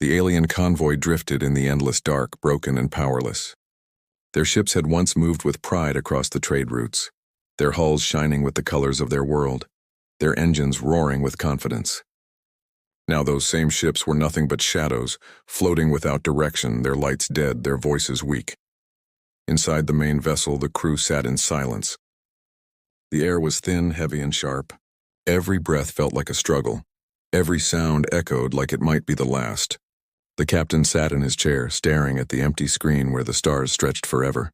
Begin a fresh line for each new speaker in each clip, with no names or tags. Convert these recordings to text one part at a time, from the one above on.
The alien convoy drifted in the endless dark, broken and powerless. Their ships had once moved with pride across the trade routes, their hulls shining with the colors of their world, their engines roaring with confidence. Now those same ships were nothing but shadows, floating without direction, their lights dead, their voices weak. Inside the main vessel, the crew sat in silence. The air was thin, heavy, and sharp. Every breath felt like a struggle. Every sound echoed like it might be the last. The captain sat in his chair, staring at the empty screen where the stars stretched forever,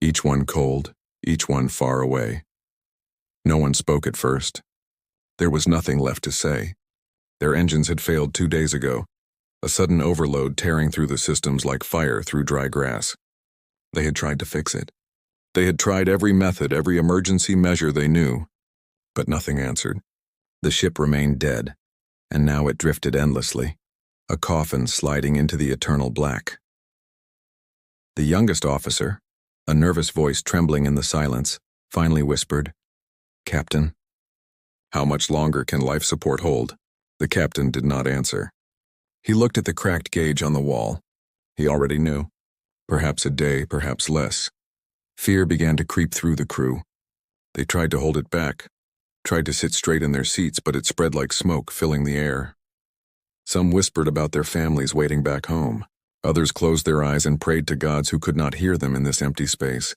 each one cold, each one far away. No one spoke at first. There was nothing left to say. Their engines had failed 2 days ago, a sudden overload tearing through the systems like fire through dry grass. They had tried to fix it. They had tried every method, every emergency measure they knew, but nothing answered. The ship remained dead, and now it drifted endlessly, a coffin sliding into the eternal black. The youngest officer, a nervous voice trembling in the silence, finally whispered, "Captain." "How much longer can life support hold?" The captain did not answer. He looked at the cracked gauge on the wall. He already knew. Perhaps a day, perhaps less. Fear began to creep through the crew. They tried to hold it back, tried to sit straight in their seats, but it spread like smoke, filling the air. Some whispered about their families waiting back home. Others closed their eyes and prayed to gods who could not hear them in this empty space.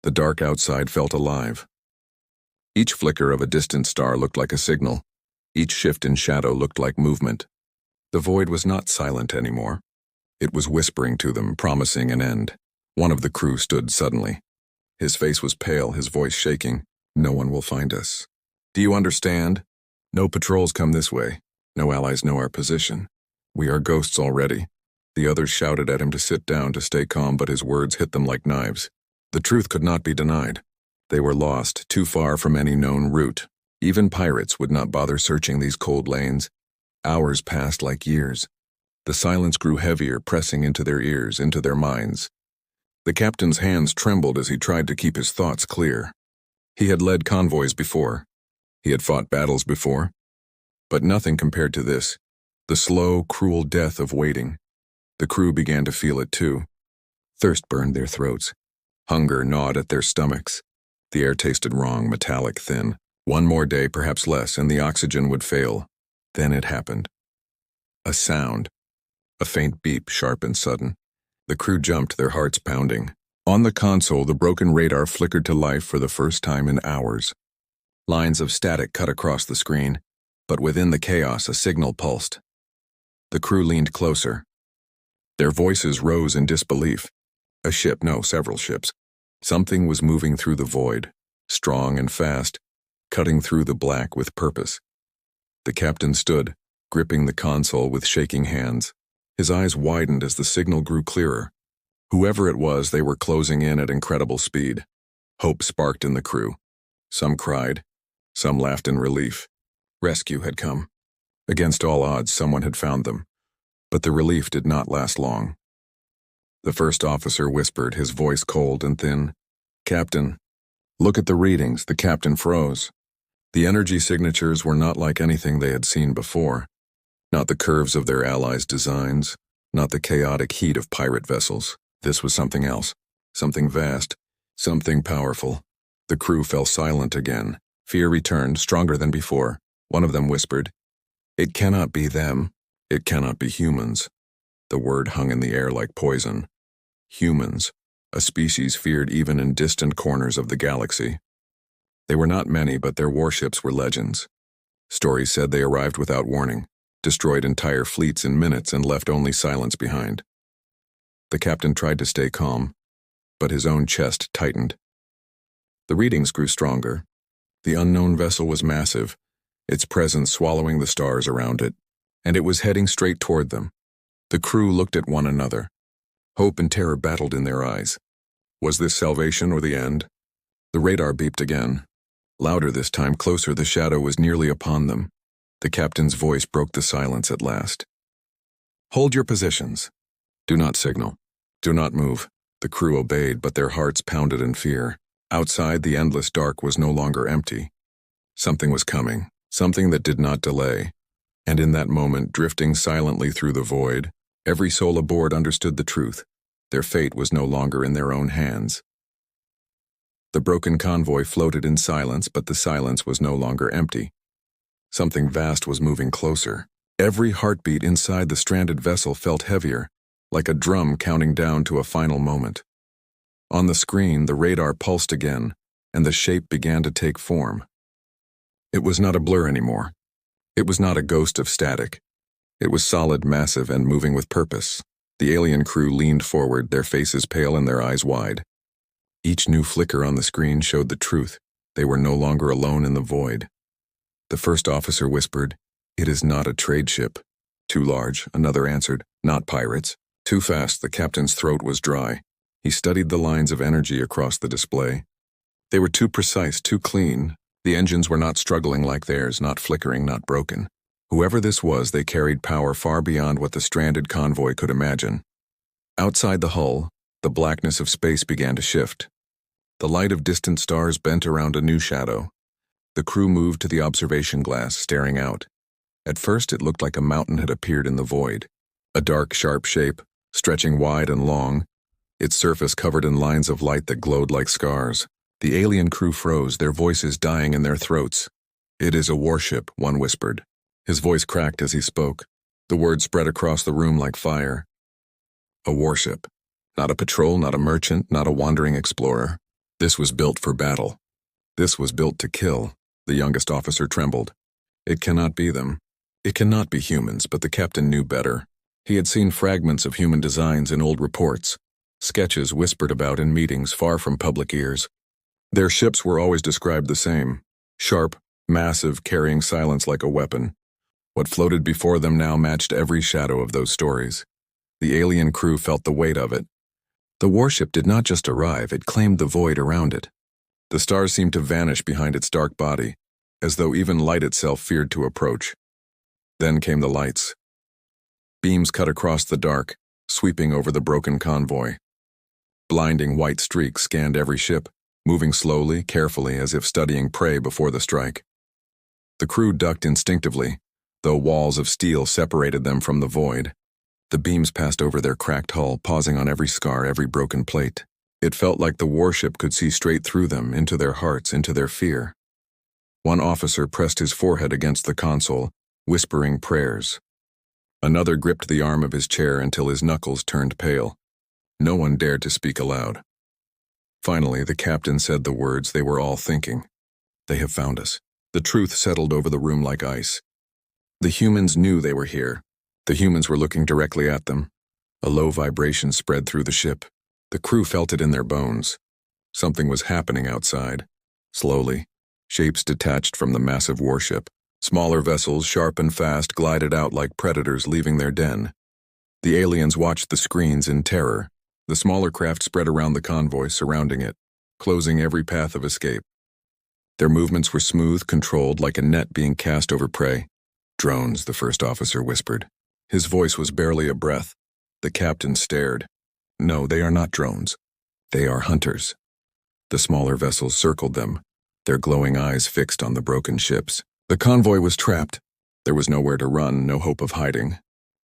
The dark outside felt alive. Each flicker of a distant star looked like a signal. Each shift in shadow looked like movement. The void was not silent anymore. It was whispering to them, promising an end. One of the crew stood suddenly. His face was pale, his voice shaking. "No one will find us. Do you understand? No patrols come this way. No allies know our position. We are ghosts already." The others shouted at him to sit down, to stay calm, but his words hit them like knives. The truth could not be denied. They were lost, too far from any known route. Even pirates would not bother searching these cold lanes. Hours passed like years. The silence grew heavier, pressing into their ears, into their minds. The captain's hands trembled as he tried to keep his thoughts clear. He had led convoys before. He had fought battles before. But nothing compared to this, the slow, cruel death of waiting. The crew began to feel it too. Thirst burned their throats. Hunger gnawed at their stomachs. The air tasted wrong, metallic, thin. One more day, perhaps less, and the oxygen would fail. Then it happened. A sound. A faint beep, sharp and sudden. The crew jumped, their hearts pounding. On the console, the broken radar flickered to life for the first time in hours. Lines of static cut across the screen, but within the chaos, a signal pulsed. The crew leaned closer. Their voices rose in disbelief. A ship, no, several ships. Something was moving through the void, strong and fast, cutting through the black with purpose. The captain stood, gripping the console with shaking hands. His eyes widened as the signal grew clearer. Whoever it was, they were closing in at incredible speed. Hope sparked in the crew. Some cried. Some laughed in relief. Rescue had come. Against all odds, someone had found them. But the relief did not last long. The first officer whispered, his voice cold and thin. "Captain, look at the readings." The captain froze. The energy signatures were not like anything they had seen before. Not the curves of their allies' designs, not the chaotic heat of pirate vessels. This was something else, something vast, something powerful. The crew fell silent again. Fear returned, stronger than before. One of them whispered, "It cannot be them. It cannot be humans." The word hung in the air like poison. Humans, a species feared even in distant corners of the galaxy. They were not many, but their warships were legends. Stories said they arrived without warning, destroyed entire fleets in minutes, and left only silence behind. The captain tried to stay calm, but his own chest tightened. The readings grew stronger. The unknown vessel was massive, its presence swallowing the stars around it, and it was heading straight toward them. The crew looked at one another. Hope and terror battled in their eyes. Was this salvation or the end? The radar beeped again. Louder this time, closer, the shadow was nearly upon them. The captain's voice broke the silence at last. "Hold your positions. Do not signal. Do not move." The crew obeyed, but their hearts pounded in fear. Outside, the endless dark was no longer empty. Something was coming, something that did not delay. And in that moment, drifting silently through the void, every soul aboard understood the truth. Their fate was no longer in their own hands. The broken convoy floated in silence, but the silence was no longer empty. Something vast was moving closer. Every heartbeat inside the stranded vessel felt heavier, like a drum counting down to a final moment. On the screen, the radar pulsed again, and the shape began to take form. It was not a blur anymore. It was not a ghost of static. It was solid, massive, and moving with purpose. The alien crew leaned forward, their faces pale and their eyes wide. Each new flicker on the screen showed the truth. They were no longer alone in the void. The first officer whispered, "It is not a trade ship." "Too large," another answered. "Not pirates." Too fast, the captain's throat was dry. He studied the lines of energy across the display. They were too precise, too clean. The engines were not struggling like theirs, not flickering, not broken. Whoever this was, they carried power far beyond what the stranded convoy could imagine. Outside the hull, the blackness of space began to shift. The light of distant stars bent around a new shadow. The crew moved to the observation glass, staring out. At first, it looked like a mountain had appeared in the void. A dark, sharp shape, stretching wide and long, its surface covered in lines of light that glowed like scars. The alien crew froze, their voices dying in their throats. "It is a warship," one whispered. His voice cracked as he spoke. The words spread across the room like fire. A warship. Not a patrol, not a merchant, not a wandering explorer. This was built for battle. This was built to kill. The youngest officer trembled. It cannot be them. It cannot be humans, but the captain knew better. He had seen fragments of human designs in old reports, sketches whispered about in meetings far from public ears. Their ships were always described the same: sharp, massive, carrying silence like a weapon. What floated before them now matched every shadow of those stories. The alien crew felt the weight of it. The warship did not just arrive, it claimed the void around it. The stars seemed to vanish behind its dark body, as though even light itself feared to approach. Then came the lights. Beams cut across the dark, sweeping over the broken convoy. Blinding white streaks scanned every ship, moving slowly, carefully, as if studying prey before the strike. The crew ducked instinctively, though walls of steel separated them from the void. The beams passed over their cracked hull, pausing on every scar, every broken plate. It felt like the warship could see straight through them, into their hearts, into their fear. One officer pressed his forehead against the console, whispering prayers. Another gripped the arm of his chair until his knuckles turned pale. No one dared to speak aloud. Finally, the captain said the words they were all thinking. "They have found us." The truth settled over the room like ice. The humans knew they were here. The humans were looking directly at them. A low vibration spread through the ship. The crew felt it in their bones. Something was happening outside. Slowly, shapes detached from the massive warship. Smaller vessels, sharp and fast, glided out like predators leaving their den. The aliens watched the screens in terror. The smaller craft spread around the convoy, surrounding it, closing every path of escape. Their movements were smooth, controlled, like a net being cast over prey. "Drones," the first officer whispered. His voice was barely a breath. The captain stared. "No, they are not drones. They are hunters." The smaller vessels circled them, their glowing eyes fixed on the broken ships. The convoy was trapped. There was nowhere to run, no hope of hiding.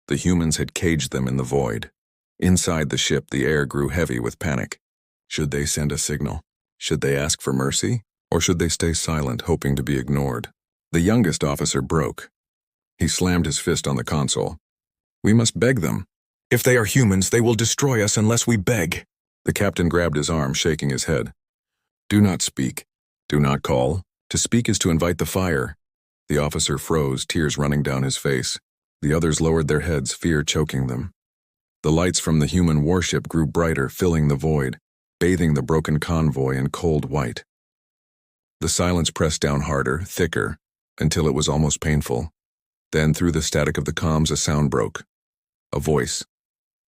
The humans had caged them in the void. Inside the ship, the air grew heavy with panic. Should they send a signal? Should they ask for mercy? Or should they stay silent, hoping to be ignored? The youngest officer broke. He slammed his fist on the console. "We must beg them. If they are humans, they will destroy us unless we beg." The captain grabbed his arm, shaking his head. "Do not speak. Do not call. To speak is to invite the fire." The officer froze, tears running down his face. The others lowered their heads, fear choking them. The lights from the human warship grew brighter, filling the void, bathing the broken convoy in cold white. The silence pressed down harder, thicker, until it was almost painful. Then, through the static of the comms, a sound broke. A voice.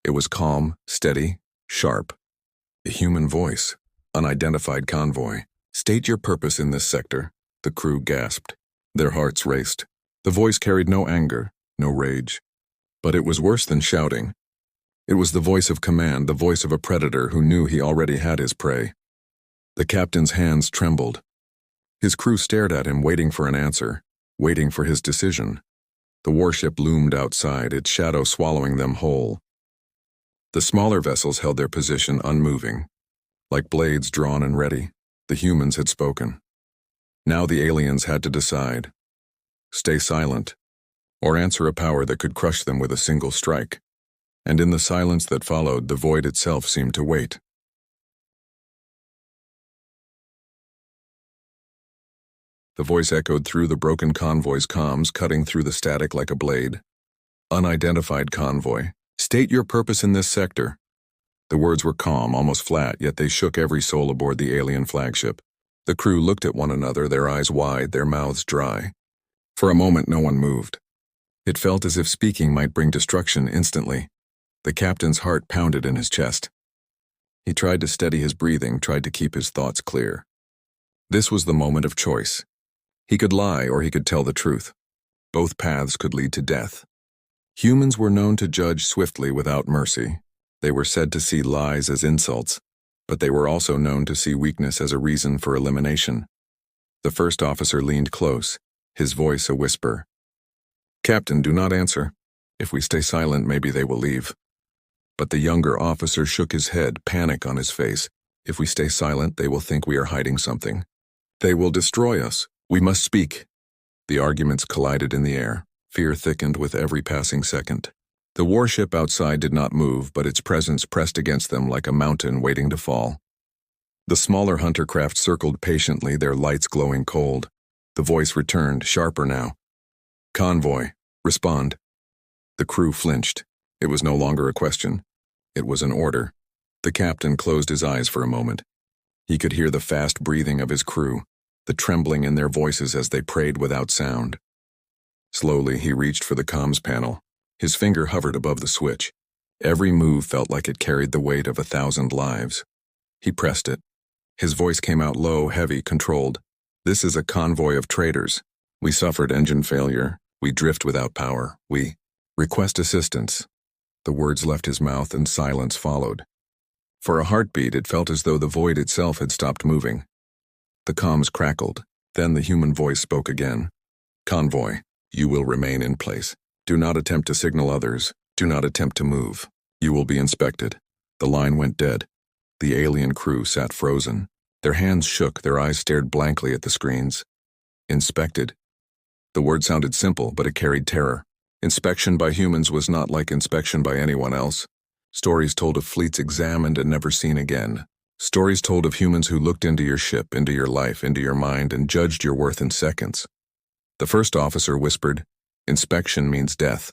It was calm, steady, sharp. A human voice. Unidentified convoy. "State your purpose in this sector." The crew gasped. Their hearts raced. The voice carried no anger, no rage. But it was worse than shouting. It was the voice of command, the voice of a predator who knew he already had his prey. The captain's hands trembled. His crew stared at him, waiting for an answer, waiting for his decision. The warship loomed outside, its shadow swallowing them whole. The smaller vessels held their position unmoving. Like blades drawn and ready, the humans had spoken. Now the aliens had to decide. Stay silent, or answer a power that could crush them with a single strike. And in the silence that followed, the void itself seemed to wait. The voice echoed through the broken convoy's comms, cutting through the static like a blade. Unidentified convoy. State your purpose in this sector. The words were calm, almost flat, yet they shook every soul aboard the alien flagship. The crew looked at one another, their eyes wide, their mouths dry. For a moment, no one moved. It felt as if speaking might bring destruction instantly. The captain's heart pounded in his chest. He tried to steady his breathing, tried to keep his thoughts clear. This was the moment of choice. He could lie or he could tell the truth. Both paths could lead to death. Humans were known to judge swiftly without mercy. They were said to see lies as insults, but they were also known to see weakness as a reason for elimination. The first officer leaned close, his voice a whisper. "Captain, do not answer. If we stay silent, maybe they will leave." But the younger officer shook his head, panic on his face. "If we stay silent, they will think we are hiding something. They will destroy us. We must speak." The arguments collided in the air. Fear thickened with every passing second. The warship outside did not move, but its presence pressed against them like a mountain waiting to fall. The smaller hunter craft circled patiently, their lights glowing cold. The voice returned, sharper now. "Convoy, respond." The crew flinched. It was no longer a question. It was an order. The captain closed his eyes for a moment. He could hear the fast breathing of his crew, the trembling in their voices as they prayed without sound. Slowly, he reached for the comms panel. His finger hovered above the switch. Every move felt like it carried the weight of 1,000 lives. He pressed it. His voice came out low, heavy, controlled. "This is a convoy of traitors. We suffered engine failure. We drift without power. We request assistance." The words left his mouth and silence followed. For a heartbeat, it felt as though the void itself had stopped moving. The comms crackled. Then the human voice spoke again. "Convoy, you will remain in place. Do not attempt to signal others. Do not attempt to move. You will be inspected." The line went dead. The alien crew sat frozen. Their hands shook, their eyes stared blankly at the screens. Inspected. The word sounded simple, but it carried terror. Inspection by humans was not like inspection by anyone else. Stories told of fleets examined and never seen again. Stories told of humans who looked into your ship, into your life, into your mind, and judged your worth in seconds. The first officer whispered, "Inspection means death.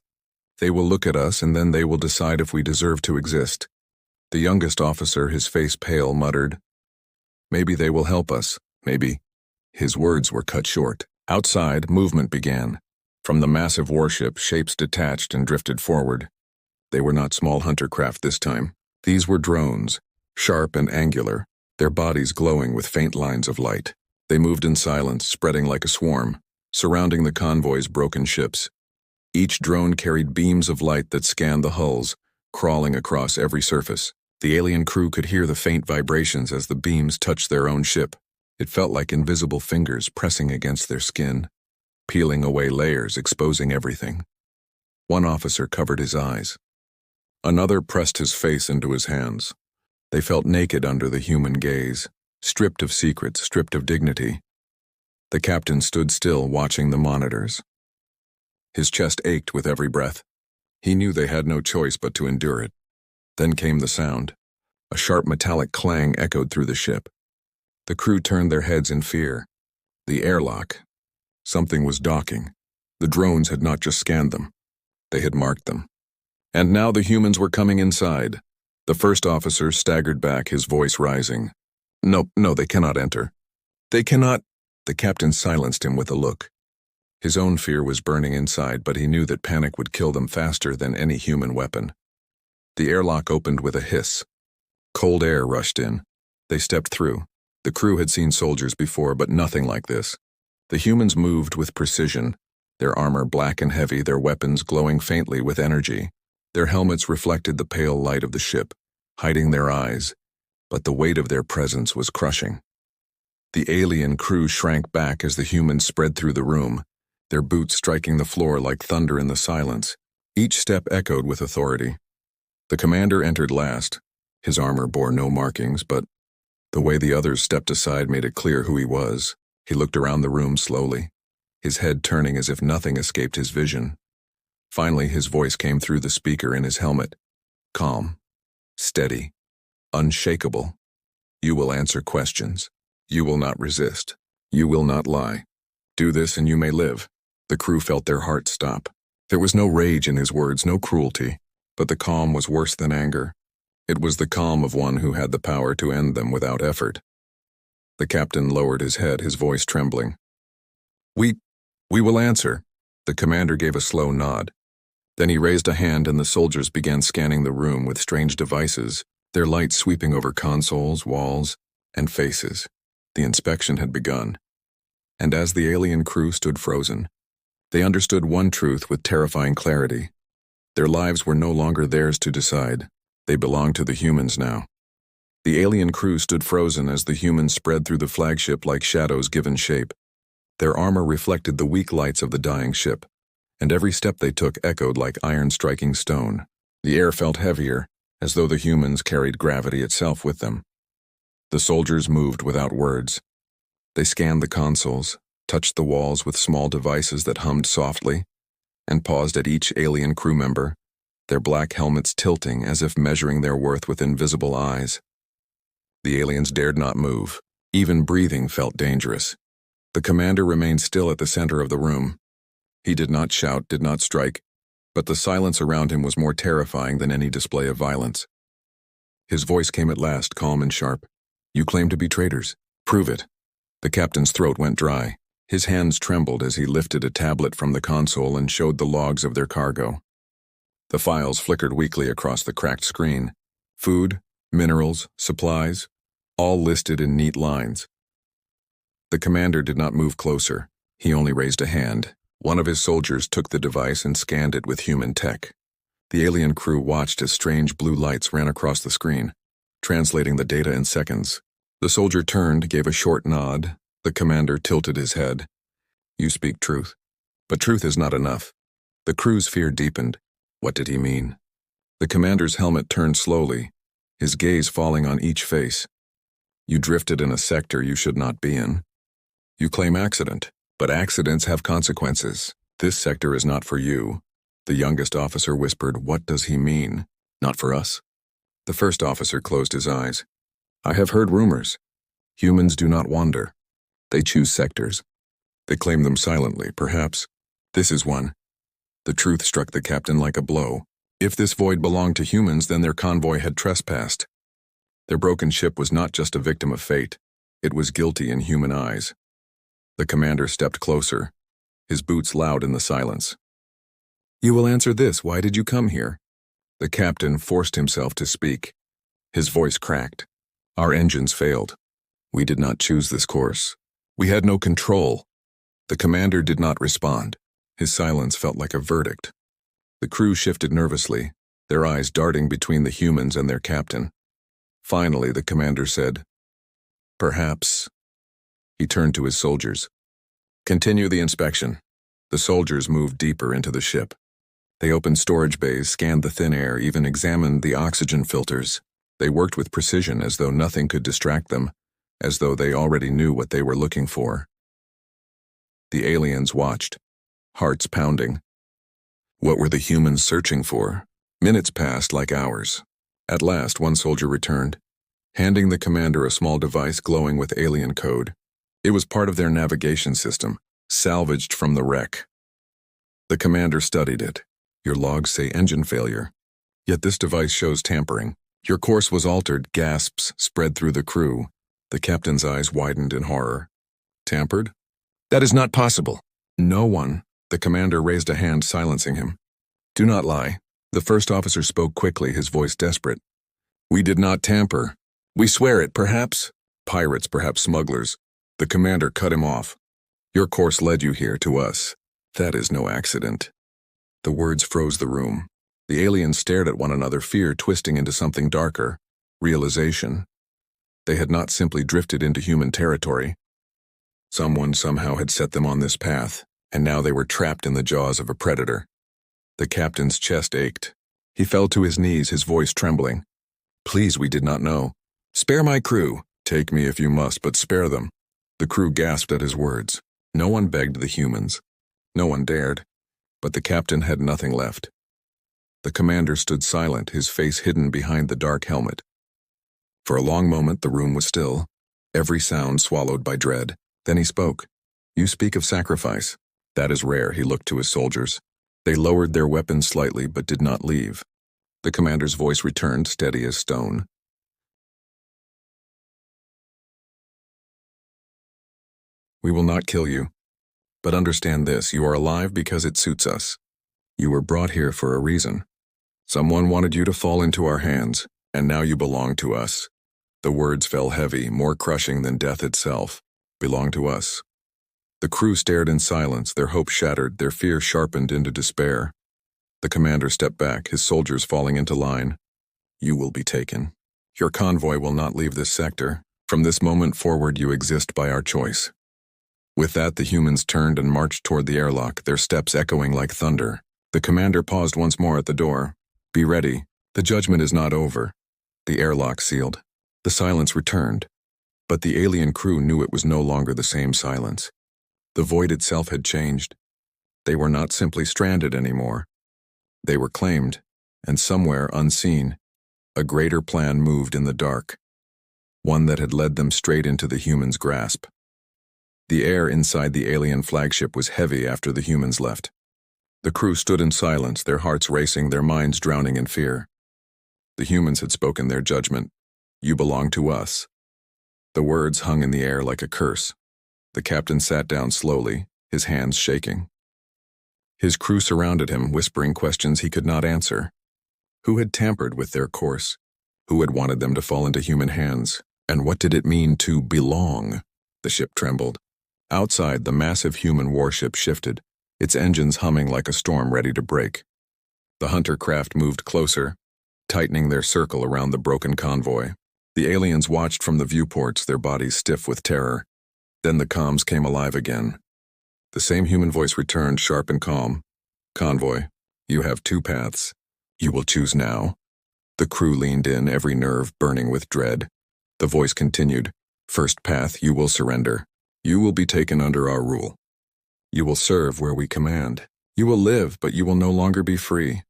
They will look at us and then they will decide if we deserve to exist." The youngest officer, his face pale, muttered, "Maybe they will help us, maybe." His words were cut short. Outside, movement began. From the massive warship, shapes detached and drifted forward. They were not small hunter craft this time. These were drones, sharp and angular, their bodies glowing with faint lines of light. They moved in silence, spreading like a swarm, surrounding the convoy's broken ships. Each drone carried beams of light that scanned the hulls, crawling across every surface. The alien crew could hear the faint vibrations as the beams touched their own ship. It felt like invisible fingers pressing against their skin, peeling away layers, exposing everything. One officer covered his eyes. Another pressed his face into his hands. They felt naked under the human gaze, stripped of secrets, stripped of dignity. The captain stood still, watching the monitors. His chest ached with every breath. He knew they had no choice but to endure it. Then came the sound. A sharp metallic clang echoed through the ship. The crew turned their heads in fear. The airlock. Something was docking. The drones had not just scanned them. They had marked them. And now the humans were coming inside. The first officer staggered back, his voice rising. No, they cannot enter. They cannot." The captain silenced him with a look. His own fear was burning inside, but he knew that panic would kill them faster than any human weapon. The airlock opened with a hiss. Cold air rushed in. They stepped through. The crew had seen soldiers before, but nothing like this. The humans moved with precision, their armor black and heavy, their weapons glowing faintly with energy. Their helmets reflected the pale light of the ship, hiding their eyes, but the weight of their presence was crushing. The alien crew shrank back as the humans spread through the room. their boots striking the floor like thunder in the silence. Each step echoed with authority. The commander entered last. His armor bore no markings, but the way the others stepped aside made it clear who he was. He looked around the room slowly, his head turning as if nothing escaped his vision. Finally, his voice came through the speaker in his helmet. Calm, steady, unshakable. You will answer questions. You will not resist. You will not lie. Do this and you may live. The crew felt their hearts stop. There was no rage in his words, no cruelty, but the calm was worse than anger. It was the calm of one who had the power to end them without effort. The captain lowered his head, his voice trembling. We will answer." The commander gave a slow nod. Then he raised a hand and the soldiers began scanning the room with strange devices, their light sweeping over consoles, walls, and faces. The inspection had begun. And as the alien crew stood frozen, they understood one truth with terrifying clarity. Their lives were no longer theirs to decide. They belonged to the humans now. The alien crew stood frozen as the humans spread through the flagship like shadows given shape. Their armor reflected the weak lights of the dying ship, and every step they took echoed like iron striking stone. The air felt heavier, as though the humans carried gravity itself with them. The soldiers moved without words. They scanned the consoles, touched the walls with small devices that hummed softly, and paused at each alien crew member, their black helmets tilting as if measuring their worth with invisible eyes. The aliens dared not move. Even breathing felt dangerous. The commander remained still at the center of the room. He did not shout, did not strike, but the silence around him was more terrifying than any display of violence. His voice came at last, calm and sharp. "You claim to be traitors. Prove it." The captain's throat went dry. His hands trembled as he lifted a tablet from the console and showed the logs of their cargo. The files flickered weakly across the cracked screen. Food, minerals, supplies, all listed in neat lines. The commander did not move closer. He only raised a hand. One of his soldiers took the device and scanned it with human tech. The alien crew watched as strange blue lights ran across the screen, translating the data in seconds. The soldier turned, gave a short nod. The commander tilted his head. "You speak truth. But truth is not enough." The crew's fear deepened. What did he mean? The commander's helmet turned slowly, his gaze falling on each face. "You drifted in a sector you should not be in. You claim accident, but accidents have consequences. This sector is not for you." The youngest officer whispered, "What does he mean? Not for us?" The first officer closed his eyes. "I have heard rumors. Humans do not wander. They choose sectors. They claim them silently, perhaps. This is one." The truth struck the captain like a blow. If this void belonged to humans, then their convoy had trespassed. Their broken ship was not just a victim of fate. It was guilty in human eyes. The commander stepped closer, his boots loud in the silence. "You will answer this. Why did you come here?" The captain forced himself to speak. His voice cracked. "Our engines failed. We did not choose this course. We had no control." The commander did not respond. His silence felt like a verdict. The crew shifted nervously, their eyes darting between the humans and their captain. Finally, the commander said, "Perhaps." He turned to his soldiers. "Continue the inspection." The soldiers moved deeper into the ship. They opened storage bays, scanned the thin air, even examined the oxygen filters. They worked with precision as though nothing could distract them, as though they already knew what they were looking for. The aliens watched, hearts pounding. What were the humans searching for? Minutes passed like hours. At last, one soldier returned, handing the commander a small device glowing with alien code. It was part of their navigation system, salvaged from the wreck. The commander studied it. "Your logs say engine failure. Yet this device shows tampering. Your course was altered." Gasps spread through the crew. The captain's eyes widened in horror. "Tampered? That is not possible." "No one." The commander raised a hand, silencing him. "Do not lie." The first officer spoke quickly, his voice desperate. "We did not tamper. We swear it, perhaps pirates, perhaps smugglers." The commander cut him off. "Your course led you here, to us. That is no accident." The words froze the room. The aliens stared at one another, fear twisting into something darker, realization. They had not simply drifted into human territory. Someone somehow had set them on this path. and now they were trapped in the jaws of a predator. The captain's chest ached. He fell to his knees, his voice trembling. "Please, we did not know. Spare my crew. Take me if you must, but spare them." The crew gasped at his words. No one begged the humans. No one dared. But the captain had nothing left. The commander stood silent, his face hidden behind the dark helmet. For a long moment the room was still, every sound swallowed by dread. Then he spoke. "You speak of sacrifice. That is rare." He looked to his soldiers. They lowered their weapons slightly but did not leave. The commander's voice returned, steady as stone. "We will not kill you. But understand this, you are alive because it suits us. You were brought here for a reason. Someone wanted you to fall into our hands, and now you belong to us." The words fell heavy, more crushing than death itself. "Belong to us." The crew stared in silence, their hope shattered, their fear sharpened into despair. The commander stepped back, his soldiers falling into line. "You will be taken. Your convoy will not leave this sector. From this moment forward you exist by our choice." With that, the humans turned and marched toward the airlock, their steps echoing like thunder. The commander paused once more at the door. "Be ready. The judgment is not over." The airlock sealed. The silence returned. But the alien crew knew it was no longer the same silence. The void itself had changed. They were not simply stranded anymore. They were claimed, and somewhere unseen, a greater plan moved in the dark. One that had led them straight into the humans' grasp. The air inside the alien flagship was heavy after the humans left. The crew stood in silence, their hearts racing, their minds drowning in fear. The humans had spoken their judgment. "You belong to us." The words hung in the air like a curse. The captain sat down slowly, his hands shaking. His crew surrounded him, whispering questions he could not answer. Who had tampered with their course? Who had wanted them to fall into human hands? And what did it mean to belong? The ship trembled. Outside, the massive human warship shifted, its engines humming like a storm ready to break. The hunter craft moved closer, tightening their circle around the broken convoy. The aliens watched from the viewports, their bodies stiff with terror. Then the comms came alive again. The same human voice returned, sharp and calm. "Convoy, you have two paths. You will choose now." The crew leaned in, every nerve burning with dread. The voice continued. "First path, you will surrender. You will be taken under our rule. You will serve where we command. You will live, but you will no longer be free."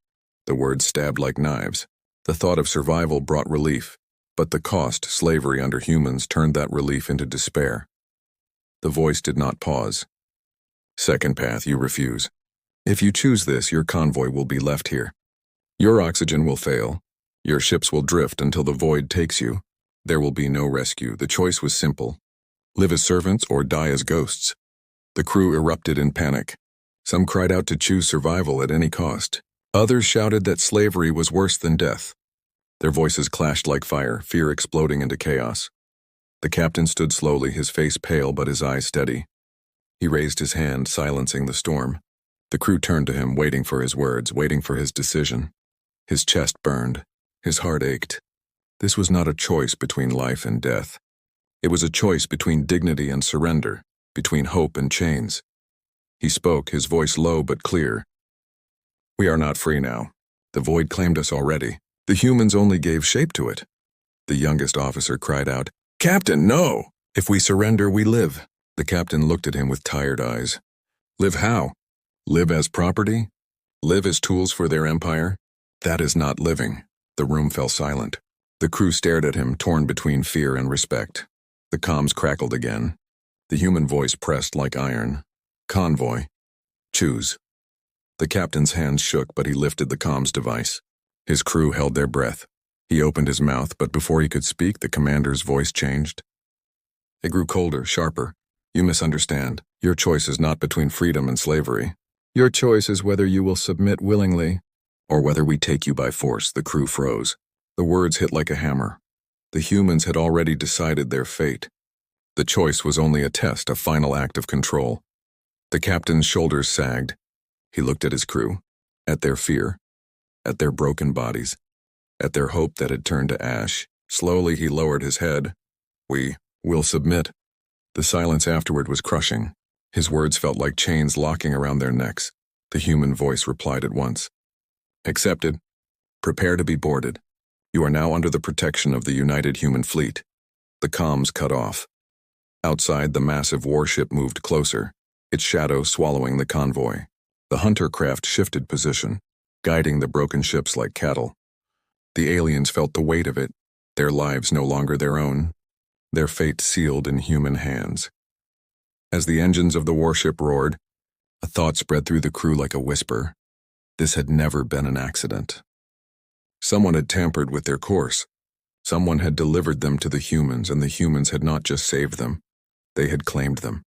The words stabbed like knives. The thought of survival brought relief, but the cost, slavery under humans, turned that relief into despair. The voice did not pause. "Second path, you refuse. If you choose this, your convoy will be left here. Your oxygen will fail. Your ships will drift until the void takes you. There will be no rescue. The choice was simple. Live as servants or die as ghosts." The crew erupted in panic. Some cried out to choose survival at any cost. Others shouted that slavery was worse than death. Their voices clashed like fire, fear exploding into chaos. The captain stood slowly, his face pale but his eyes steady. He raised his hand, silencing the storm. The crew turned to him, waiting for his words, waiting for his decision. His chest burned. His heart ached. This was not a choice between life and death. It was a choice between dignity and surrender, between hope and chains. He spoke, his voice low but clear. "We are not free now. The void claimed us already. The humans only gave shape to it." The youngest officer cried out, "Captain, no! If we surrender, we live." The captain looked at him with tired eyes. "Live how? Live as property? Live as tools for their empire? That is not living." The room fell silent. The crew stared at him, torn between fear and respect. The comms crackled again. The human voice pressed like iron. "Convoy. Choose." The captain's hands shook, but he lifted the comms device. His crew held their breath. He opened his mouth, but before he could speak, the commander's voice changed. It grew colder, sharper. "You misunderstand. Your choice is not between freedom and slavery. Your choice is whether you will submit willingly or whether we take you by force." The crew froze. The words hit like a hammer. The humans had already decided their fate. The choice was only a test, a final act of control. The captain's shoulders sagged. He looked at his crew, at their fear, at their broken bodies, at their hope that had turned to ash. Slowly he lowered his head. "We will submit." The silence afterward was crushing. His words felt like chains locking around their necks. The human voice replied at once. Accepted. Prepare to be boarded. You are now under the protection of the United Human Fleet. The comms cut off. Outside, the massive warship moved closer, its shadow swallowing the convoy. The hunter craft shifted position, guiding the broken ships like cattle. The aliens felt the weight of it, their lives no longer their own, their fate sealed in human hands. As the engines of the warship roared, a thought spread through the crew like a whisper. This had never been an accident. Someone had tampered with their course. Someone had delivered them to the humans, and the humans had not just saved them, they had claimed them.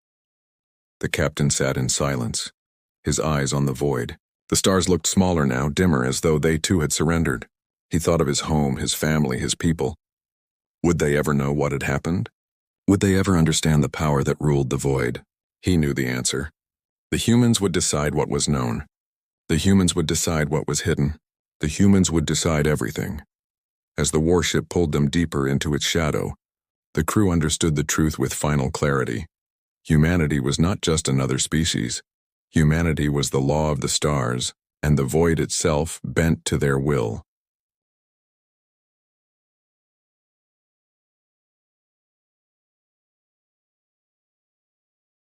The captain sat in silence, his eyes on the void. The stars looked smaller now, dimmer, as though they too had surrendered. He thought of his home, his family, his people. Would they ever know what had happened? Would they ever understand the power that ruled the void? He knew the answer. The humans would decide what was known. The humans would decide what was hidden. The humans would decide everything. As the warship pulled them deeper into its shadow, the crew understood the truth with final clarity. Humanity was not just another species. Humanity was the law of the stars, and the void itself bent to their will.